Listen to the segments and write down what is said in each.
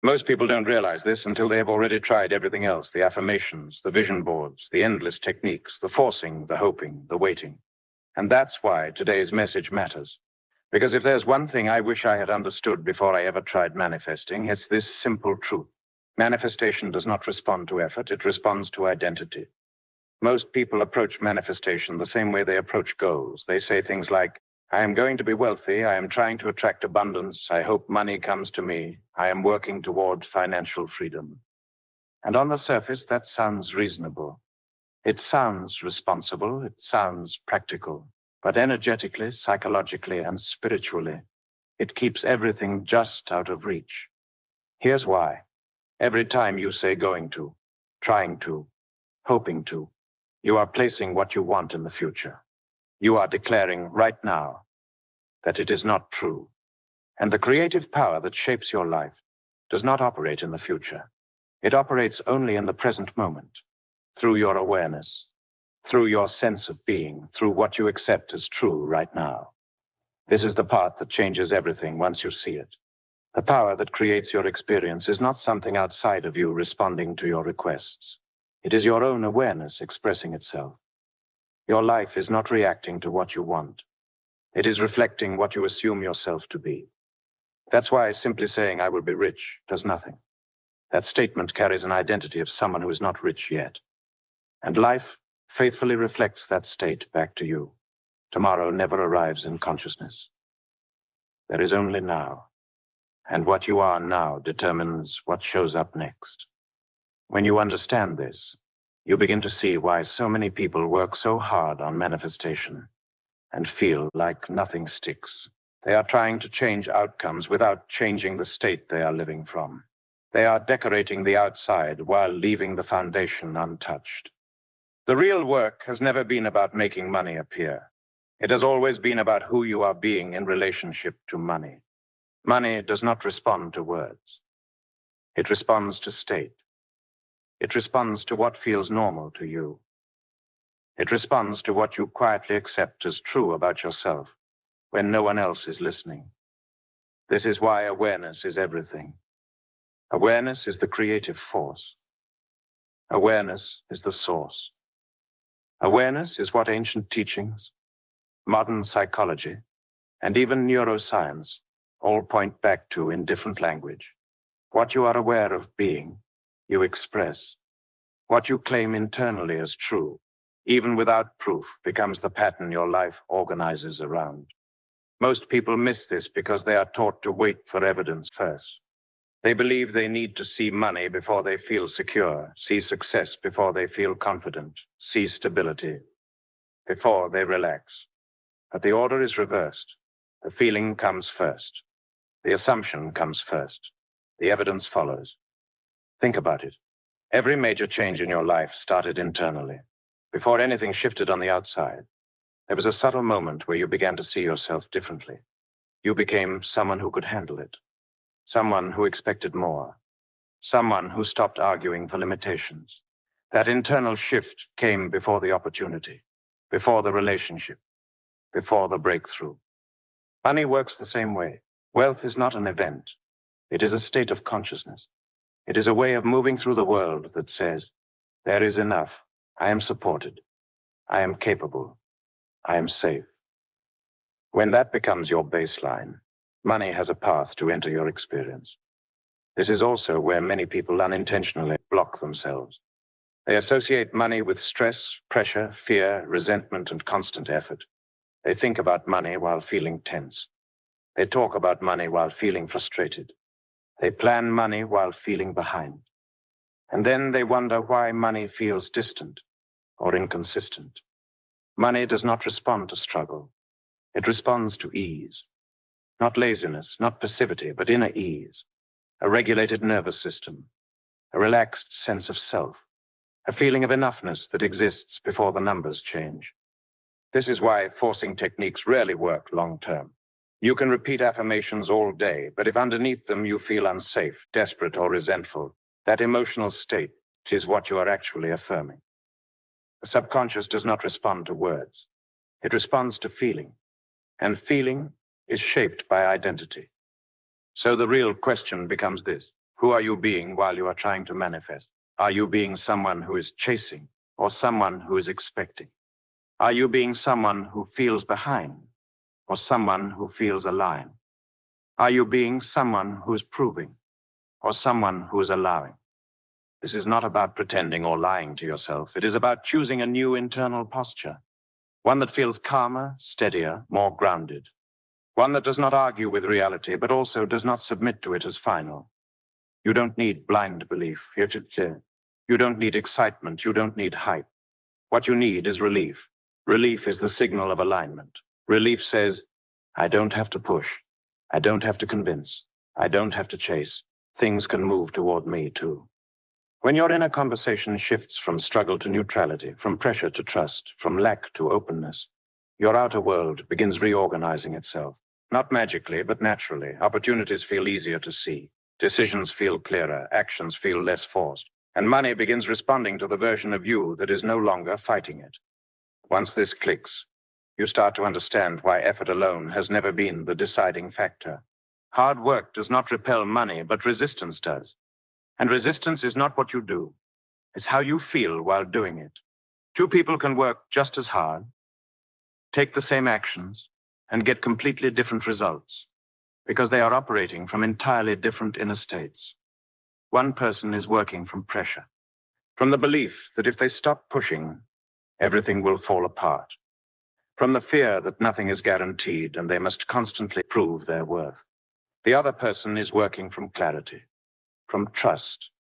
Most people don't realize this until they have already tried everything else, the affirmations, the vision boards, the endless techniques, the forcing, the hoping, the waiting. And that's why today's message matters. Because if there's one thing I wish I had understood before I ever tried manifesting, it's this simple truth. Manifestation does not respond to effort, it responds to identity. Most people approach manifestation the same way they approach goals. They say things like, I am going to be wealthy, I am trying to attract abundance, I hope money comes to me, I am working toward financial freedom. And on the surface, that sounds reasonable. It sounds responsible, it sounds practical. But energetically, psychologically, and spiritually, it keeps everything just out of reach. Here's why. Every time you say going to, trying to, hoping to, you are placing what you want in the future. You are declaring right now that it is not true. And the creative power that shapes your life does not operate in the future. It operates only in the present moment, through your awareness, through your sense of being, through what you accept as true right now. This is the part that changes everything once you see it. The power that creates your experience is not something outside of you responding to your requests. It is your own awareness expressing itself. Your life is not reacting to what you want. It is reflecting what you assume yourself to be. That's why simply saying I will be rich does nothing. That statement carries an identity of someone who is not rich yet. And life faithfully reflects that state back to you. Tomorrow never arrives in consciousness. There is only now. And what you are now determines what shows up next. When you understand this, you begin to see why so many people work so hard on manifestation and feel like nothing sticks. They are trying to change outcomes without changing the state they are living from. They are decorating the outside while leaving the foundation untouched. The real work has never been about making money appear. It has always been about who you are being in relationship to money. Money does not respond to words. It responds to state. It responds to what feels normal to you. It responds to what you quietly accept as true about yourself when no one else is listening. This is why awareness is everything. Awareness is the creative force. Awareness is the source. Awareness is what ancient teachings, modern psychology, and even neuroscience all point back to in different language. What you are aware of being, you express. What you claim internally as true, even without proof, becomes the pattern your life organizes around. Most people miss this because they are taught to wait for evidence first. They believe they need to see money before they feel secure, see success before they feel confident, see stability before they relax. But the order is reversed. The feeling comes first. The assumption comes first. The evidence follows. Think about it. Every major change in your life started internally. Before anything shifted on the outside, there was a subtle moment where you began to see yourself differently. You became someone who could handle it. Someone who expected more. Someone who stopped arguing for limitations. That internal shift came before the opportunity, before the relationship, before the breakthrough. Money works the same way. Wealth is not an event. It is a state of consciousness. It is a way of moving through the world that says, there is enough. I am supported. I am capable. I am safe. When that becomes your baseline, money has a path to enter your experience. This is also where many people unintentionally block themselves. They associate money with stress, pressure, fear, resentment, and constant effort. They think about money while feeling tense. They talk about money while feeling frustrated. They plan money while feeling behind. And then they wonder why money feels distant or inconsistent. Money does not respond to struggle. It responds to ease. Not laziness, not passivity, but inner ease. A regulated nervous system. A relaxed sense of self. A feeling of enoughness that exists before the numbers change. This is why forcing techniques rarely work long-term. You can repeat affirmations all day, but if underneath them you feel unsafe, desperate, or resentful, that emotional state is what you are actually affirming. The subconscious does not respond to words. It responds to feeling, and feeling is shaped by identity. So the real question becomes this: Who are you being while you are trying to manifest? Are you being someone who is chasing or someone who is expecting? Are you being someone who feels behind or someone who feels aligned? Are you being someone who is proving or someone who is allowing? This is not about pretending or lying to yourself. It is about choosing a new internal posture, one that feels calmer, steadier, more grounded, one that does not argue with reality, but also does not submit to it as final. You don't need blind belief. You don't need excitement. You don't need hype. What you need is relief. Relief is the signal of alignment. Relief says, I don't have to push. I don't have to convince. I don't have to chase. Things can move toward me too. When your inner conversation shifts from struggle to neutrality, from pressure to trust, from lack to openness, your outer world begins reorganizing itself. Not magically, but naturally. Opportunities feel easier to see. Decisions feel clearer. Actions feel less forced. And money begins responding to the version of you that is no longer fighting it. Once this clicks, you start to understand why effort alone has never been the deciding factor. Hard work does not repel money, but resistance does. And resistance is not what you do. It's how you feel while doing it. Two people can work just as hard, take the same actions, and get completely different results because they are operating from entirely different inner states. One person is working from pressure, from the belief that if they stop pushing, everything will fall apart, from the fear that nothing is guaranteed and they must constantly prove their worth. The other person is working from clarity, from trust,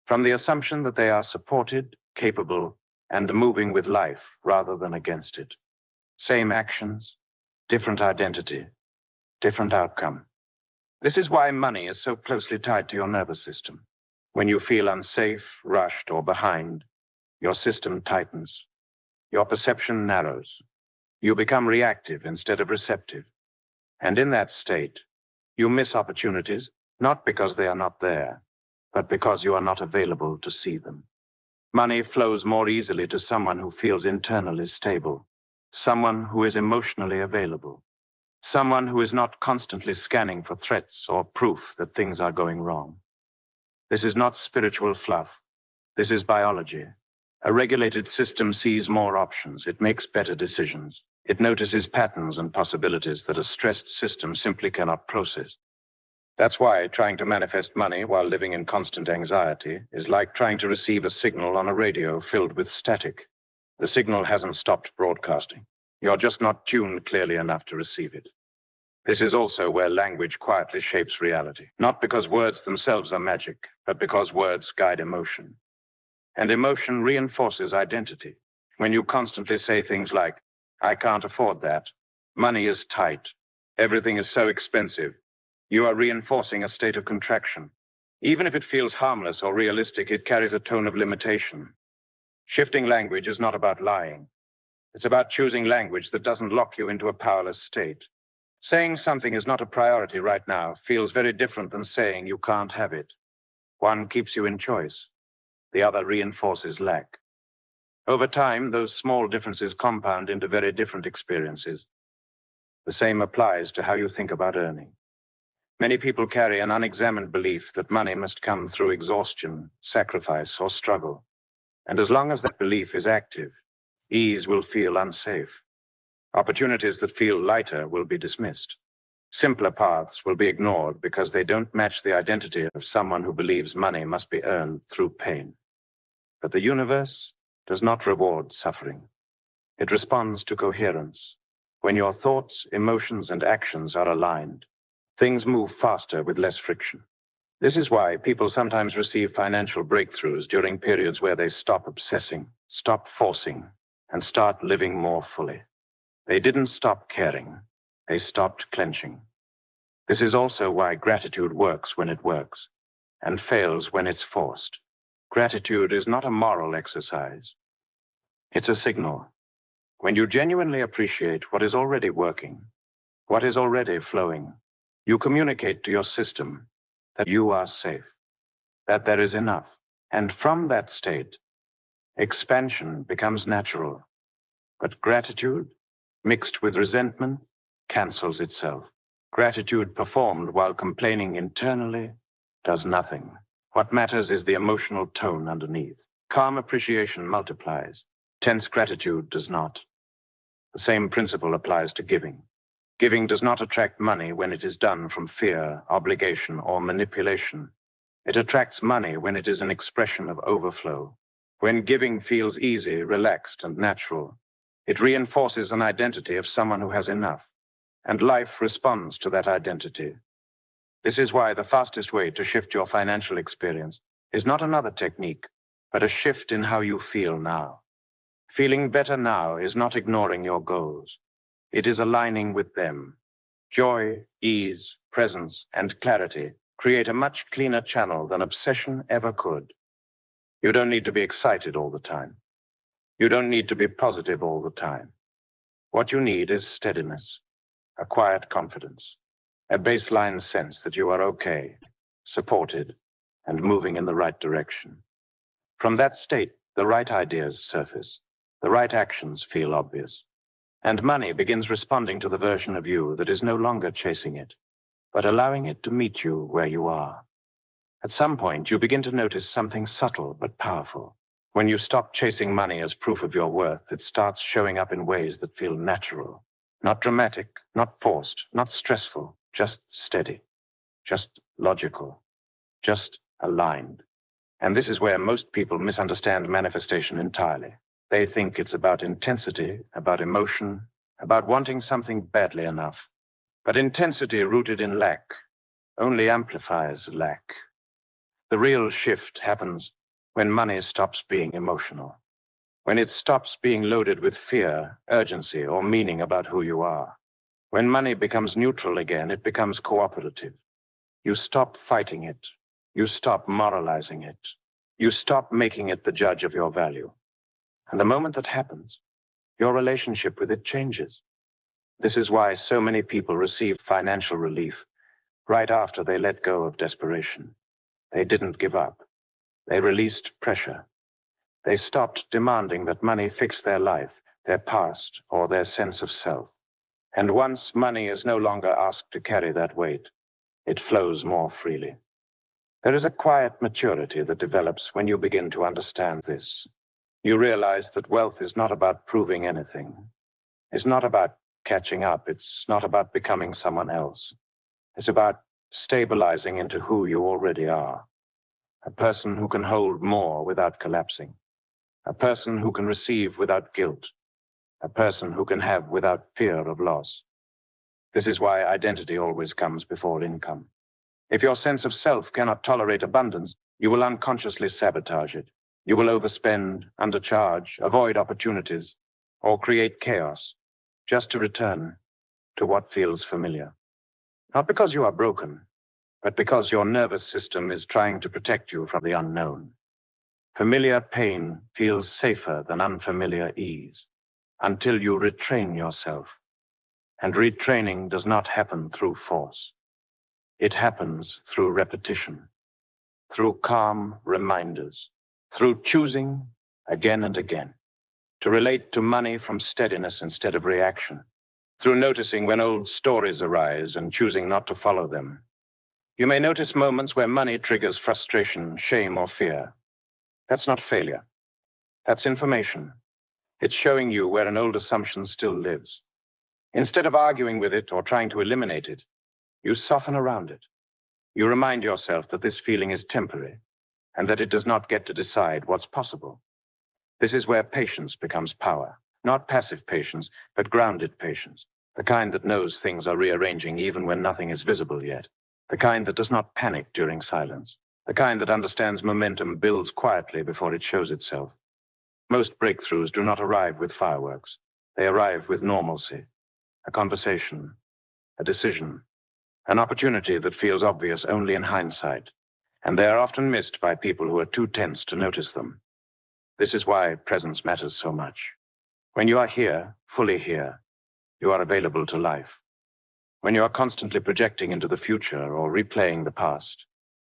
from the assumption that they are supported, capable, and moving with life rather than against it. Same actions, different identity, different outcome. This is why money is so closely tied to your nervous system. When you feel unsafe, rushed, or behind, your system tightens. Your perception narrows. You become reactive instead of receptive. And in that state, you miss opportunities, not because they are not there, but because you are not available to see them. Money flows more easily to someone who feels internally stable, someone who is emotionally available, someone who is not constantly scanning for threats or proof that things are going wrong. This is not spiritual fluff. This is biology. A regulated system sees more options. It makes better decisions. It notices patterns and possibilities that a stressed system simply cannot process. That's why trying to manifest money while living in constant anxiety is like trying to receive a signal on a radio filled with static. The signal hasn't stopped broadcasting. You're just not tuned clearly enough to receive it. This is also where language quietly shapes reality, not because words themselves are magic, but because words guide emotion. And emotion reinforces identity. When you constantly say things like, I can't afford that, money is tight, everything is so expensive, you are reinforcing a state of contraction. Even if it feels harmless or realistic, it carries a tone of limitation. Shifting language is not about lying. It's about choosing language that doesn't lock you into a powerless state. Saying something is not a priority right now feels very different than saying you can't have it. One keeps you in choice. The other reinforces lack. Over time, those small differences compound into very different experiences. The same applies to how you think about earning. Many people carry an unexamined belief that money must come through exhaustion, sacrifice, or struggle. And as long as that belief is active, ease will feel unsafe. Opportunities that feel lighter will be dismissed. Simpler paths will be ignored because they don't match the identity of someone who believes money must be earned through pain. But the universe does not reward suffering. It responds to coherence. When your thoughts, emotions, and actions are aligned, things move faster with less friction. This is why people sometimes receive financial breakthroughs during periods where they stop obsessing, stop forcing, and start living more fully. They didn't stop caring. They stopped clenching. This is also why gratitude works when it works, and fails when it's forced. Gratitude is not a moral exercise. It's a signal. When you genuinely appreciate what is already working, what is already flowing, you communicate to your system that you are safe, that there is enough. And from that state, expansion becomes natural. But gratitude, mixed with resentment, cancels itself. Gratitude performed while complaining internally does nothing. What matters is the emotional tone underneath. Calm appreciation multiplies. Tense gratitude does not. The same principle applies to giving. Giving does not attract money when it is done from fear, obligation, or manipulation. It attracts money when it is an expression of overflow. When giving feels easy, relaxed, and natural, it reinforces an identity of someone who has enough, and life responds to that identity. This is why the fastest way to shift your financial experience is not another technique, but a shift in how you feel now. Feeling better now is not ignoring your goals. It is aligning with them. Joy, ease, presence, and clarity create a much cleaner channel than obsession ever could. You don't need to be excited all the time. You don't need to be positive all the time. What you need is steadiness, a quiet confidence, a baseline sense that you are okay, supported, and moving in the right direction. From that state, the right ideas surface, the right actions feel obvious, and money begins responding to the version of you that is no longer chasing it, but allowing it to meet you where you are. At some point, you begin to notice something subtle but powerful. When you stop chasing money as proof of your worth, it starts showing up in ways that feel natural, not dramatic, not forced, not stressful, just steady, just logical, just aligned. And this is where most people misunderstand manifestation entirely. They think it's about intensity, about emotion, about wanting something badly enough. But intensity rooted in lack only amplifies lack. The real shift happens when money stops being emotional, when it stops being loaded with fear, urgency, or meaning about who you are. When money becomes neutral again, it becomes cooperative. You stop fighting it. You stop moralizing it. You stop making it the judge of your value. And the moment that happens, your relationship with it changes. This is why so many people receive financial relief right after they let go of desperation. They didn't give up. They released pressure. They stopped demanding that money fix their life, their past, or their sense of self. And once money is no longer asked to carry that weight, it flows more freely. There is a quiet maturity that develops when you begin to understand this. You realize that wealth is not about proving anything. It's not about catching up. It's not about becoming someone else. It's about stabilizing into who you already are. A person who can hold more without collapsing. A person who can receive without guilt. A person who can have without fear of loss. This is why identity always comes before income. If your sense of self cannot tolerate abundance, you will unconsciously sabotage it. You will overspend, undercharge, avoid opportunities, or create chaos, just to return to what feels familiar. Not because you are broken, but because your nervous system is trying to protect you from the unknown. Familiar pain feels safer than unfamiliar ease, until you retrain yourself. And retraining does not happen through force. It happens through repetition, through calm reminders, through choosing again and again to relate to money from steadiness instead of reaction, through noticing when old stories arise and choosing not to follow them. You may notice moments where money triggers frustration, shame, or fear. That's not failure. That's information. It's showing you where an old assumption still lives. Instead of arguing with it or trying to eliminate it, you soften around it. You remind yourself that this feeling is temporary and that it does not get to decide what's possible. This is where patience becomes power. Not passive patience, but grounded patience. The kind that knows things are rearranging even when nothing is visible yet. The kind that does not panic during silence. The kind that understands momentum builds quietly before it shows itself. Most breakthroughs do not arrive with fireworks. They arrive with normalcy. A conversation, a decision, an opportunity that feels obvious only in hindsight. And they are often missed by people who are too tense to notice them. This is why presence matters so much. When you are here, fully here, you are available to life. When you are constantly projecting into the future or replaying the past,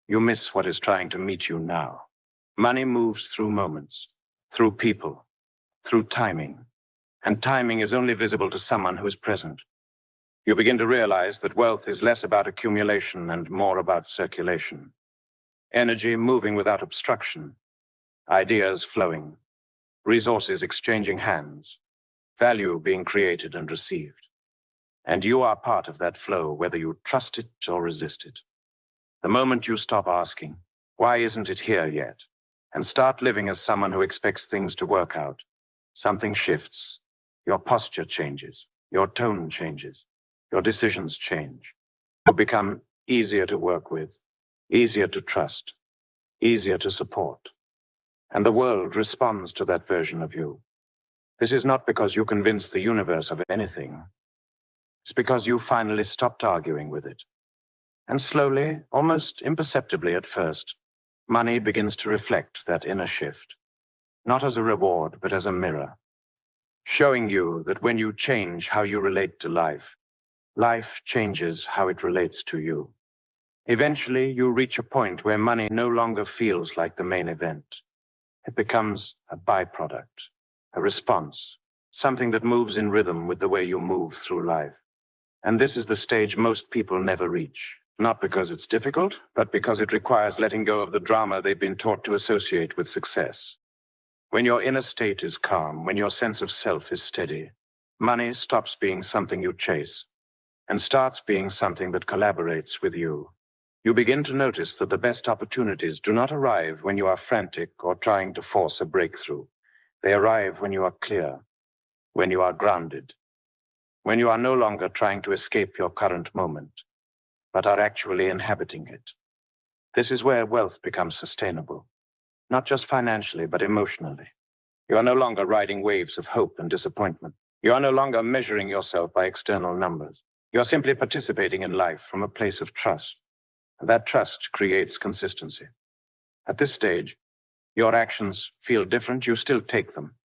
you miss what is trying to meet you now. Money moves through moments, through people, through timing. And timing is only visible to someone who is present. You begin to realize that wealth is less about accumulation and more about circulation. energy moving without obstruction, ideas flowing, resources exchanging hands, value being created and received. And you are part of that flow, whether you trust it or resist it. The moment you stop asking, why isn't it here yet? And start living as someone who expects things to work out, something shifts. Your posture changes. Your tone changes. Your decisions change. You become easier to work with, easier to trust, easier to support. And the world responds to that version of you. This is not because you convince the universe of anything. It's because you finally stopped arguing with it. And slowly, almost imperceptibly at first, money begins to reflect that inner shift, not as a reward, but as a mirror, showing you that when you change how you relate to life, life changes how it relates to you. Eventually, you reach a point where money no longer feels like the main event. It becomes a byproduct, a response, something that moves in rhythm with the way you move through life. And this is the stage most people never reach. Not because it's difficult, but because it requires letting go of the drama they've been taught to associate with success. When your inner state is calm, when your sense of self is steady, money stops being something you chase and starts being something that collaborates with you. You begin to notice that the best opportunities do not arrive when you are frantic or trying to force a breakthrough. They arrive when you are clear, when you are grounded, when you are no longer trying to escape your current moment, but are actually inhabiting it. This is where wealth becomes sustainable, not just financially, but emotionally. You are no longer riding waves of hope and disappointment. You are no longer measuring yourself by external numbers. You are simply participating in life from a place of trust. And that trust creates consistency. At this stage, your actions feel different. You still take them.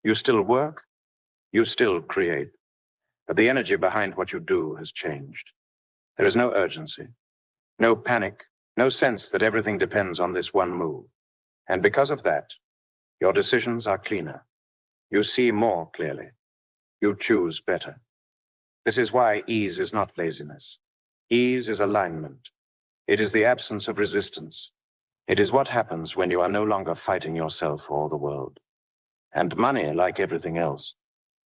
You still work. You still create. But the energy behind what you do has changed. There is no urgency, no panic, no sense that everything depends on this one move. And because of that, your decisions are cleaner. You see more clearly. You choose better. This is why ease is not laziness. Ease is alignment. It is the absence of resistance. It is what happens when you are no longer fighting yourself or the world. And money, like everything else,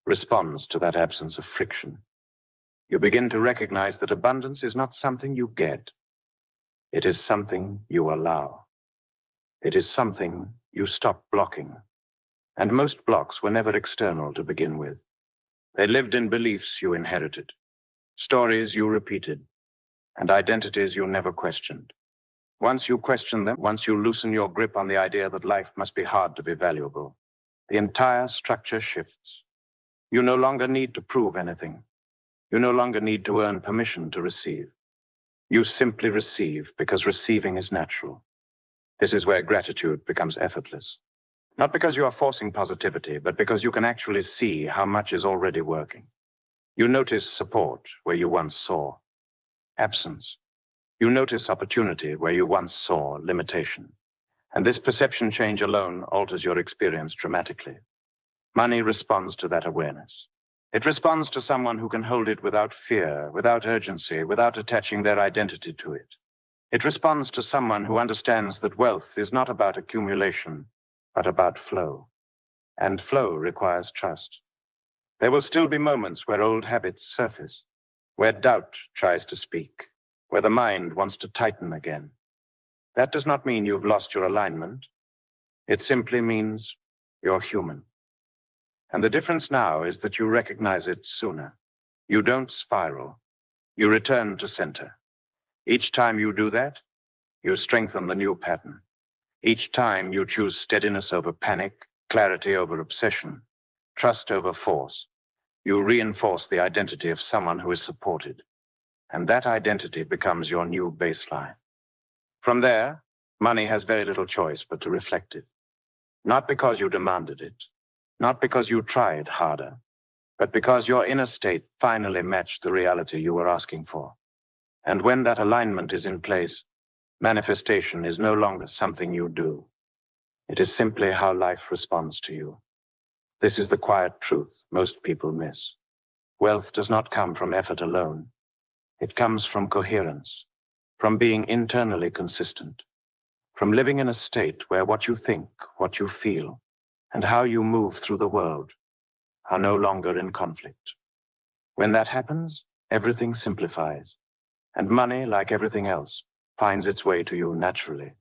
responds to that absence of friction. You begin to recognize that abundance is not something you get. It is something you allow. It is something you stop blocking. And most blocks were never external to begin with. They lived in beliefs you inherited, stories you repeated, and identities you never questioned. Once you question them, once you loosen your grip on the idea that life must be hard to be valuable, the entire structure shifts. You no longer need to prove anything. You no longer need to earn permission to receive. You simply receive because receiving is natural. This is where gratitude becomes effortless. Not because you are forcing positivity, but because you can actually see how much is already working. You notice support where you once saw absence. You notice opportunity where you once saw limitation. And this perception change alone alters your experience dramatically. Money responds to that awareness. It responds to someone who can hold it without fear, without urgency, without attaching their identity to it. It responds to someone who understands that wealth is not about accumulation, but about flow. And flow requires trust. There will still be moments where old habits surface, where doubt tries to speak, where the mind wants to tighten again. That does not mean you've lost your alignment. It simply means you're human. And the difference now is that you recognize it sooner. You don't spiral. You return to center. Each time you do that, you strengthen the new pattern. Each time you choose steadiness over panic, clarity over obsession, trust over force. You reinforce the identity of someone who is supported. And that identity becomes your new baseline. From there, money has very little choice but to reflect it. Not because you demanded it, not because you tried harder, but because your inner state finally matched the reality you were asking for. And when that alignment is in place, manifestation is no longer something you do. It is simply how life responds to you. This is the quiet truth most people miss. Wealth does not come from effort alone. It comes from coherence, from being internally consistent. from living in a state where what you think, what you feel, and how you move through the world are no longer in conflict. When that happens, everything simplifies, and money, like everything else, finds its way to you naturally.